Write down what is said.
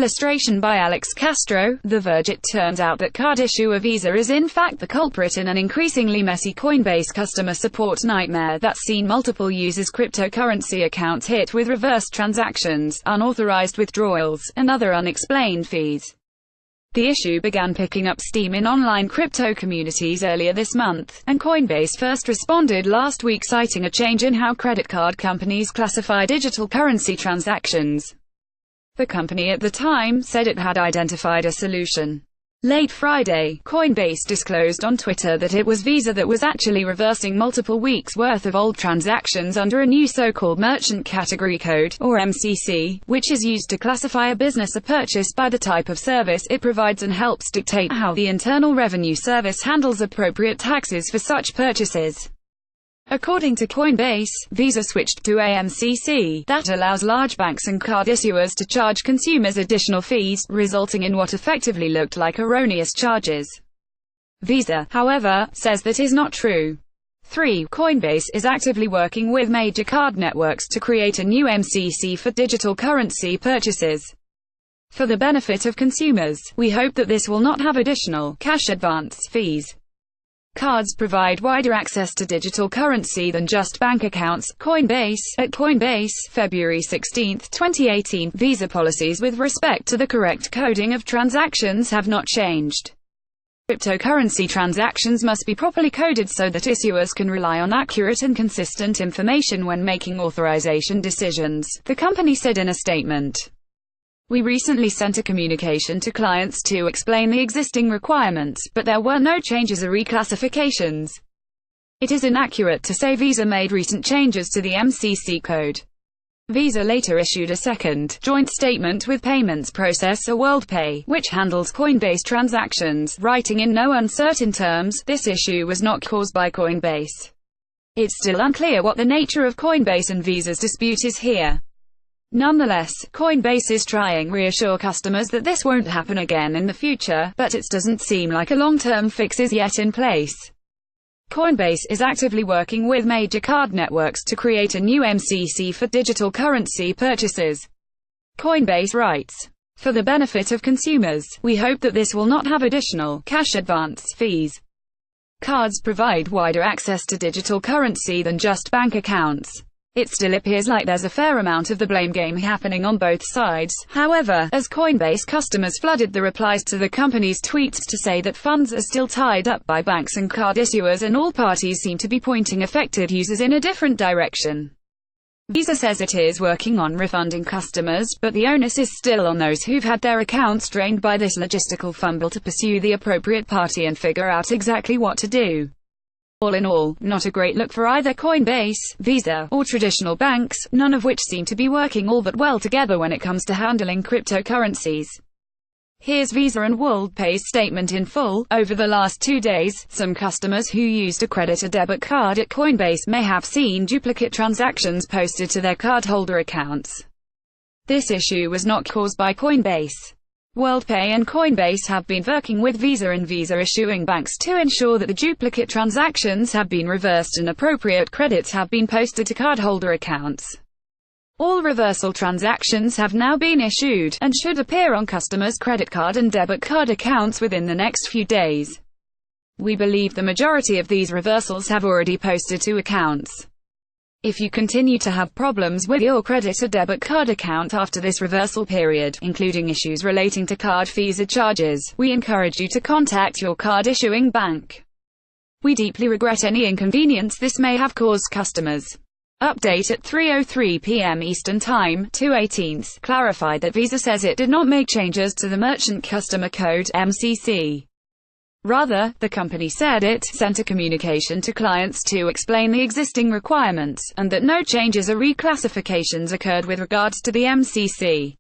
illustration by Alex Castro, The Verge. It turns out that card issuer Visa is in fact the culprit in an increasingly messy Coinbase customer support nightmare that's seen multiple users' cryptocurrency accounts hit with reversed transactions, unauthorized withdrawals, and other unexplained fees. The issue began picking up steam in online crypto communities earlier this month, and Coinbase first responded last week citing a change in how credit card companies classify digital currency transactions. The company at the time said it had identified a solution. Late Friday, Coinbase disclosed on Twitter that it was Visa that was actually reversing multiple weeks' worth of old transactions under a new so-called Merchant Category Code, or MCC, which is used to classify a business or purchase by the type of service it provides and helps dictate how the Internal Revenue Service handles appropriate taxes for such purchases. According to Coinbase, Visa switched to a MCC that allows large banks and card issuers to charge consumers additional fees, resulting in what effectively looked like erroneous charges. Visa, however, says that is not true. 3. Coinbase is actively working with major card networks to create a new MCC for digital currency purchases. For the benefit of consumers, we hope that this will not have additional cash advance fees. Cards provide wider access to digital currency than just bank accounts. Coinbase. At Coinbase, February 16, 2018, Visa policies with respect to the correct coding of transactions have not changed. Cryptocurrency transactions must be properly coded so that issuers can rely on accurate and consistent information when making authorization decisions, the company said in a statement. We recently sent a communication to clients to explain the existing requirements, but there were no changes or reclassifications. It is inaccurate to say Visa made recent changes to the MCC code. Visa later issued a second, joint statement with payments processor WorldPay, which handles Coinbase transactions, writing in no uncertain terms, this issue was not caused by Coinbase. It's still unclear what the nature of Coinbase and Visa's dispute is here. Nonetheless, Coinbase is trying to reassure customers that this won't happen again in the future, but it doesn't seem like a long-term fix is yet in place. Coinbase is actively working with major card networks to create a new MCC for digital currency purchases. Coinbase writes, for the benefit of consumers, we hope that this will not have additional cash advance fees. Cards provide wider access to digital currency than just bank accounts. It still appears like there's a fair amount of the blame game happening on both sides, however, as Coinbase customers flooded the replies to the company's tweets to say that funds are still tied up by banks and card issuers and all parties seem to be pointing affected users in a different direction. Visa says it is working on refunding customers, but the onus is still on those who've had their accounts drained by this logistical fumble to pursue the appropriate party and figure out exactly what to do. All in all, not a great look for either Coinbase, Visa, or traditional banks, none of which seem to be working all that well together when it comes to handling cryptocurrencies. Here's Visa and WorldPay's statement in full. Over the last 2 days, some customers who used a credit or debit card at Coinbase may have seen duplicate transactions posted to their cardholder accounts. This issue was not caused by Coinbase. WorldPay and Coinbase have been working with Visa and Visa issuing banks to ensure that the duplicate transactions have been reversed and appropriate credits have been posted to cardholder accounts. All reversal transactions have now been issued, and should appear on customers' credit card and debit card accounts within the next few days. We believe the majority of these reversals have already posted to accounts. If you continue to have problems with your credit or debit card account after this reversal period, including issues relating to card fees or charges, we encourage you to contact your card issuing bank. We deeply regret any inconvenience this may have caused customers. Update at 3:03 p.m. Eastern Time, 2/18, clarified that Visa says it did not make changes to the Merchant Customer Code (MCC). Rather, the company said it sent a communication to clients to explain the existing requirements, and that no changes or reclassifications occurred with regards to the MCC.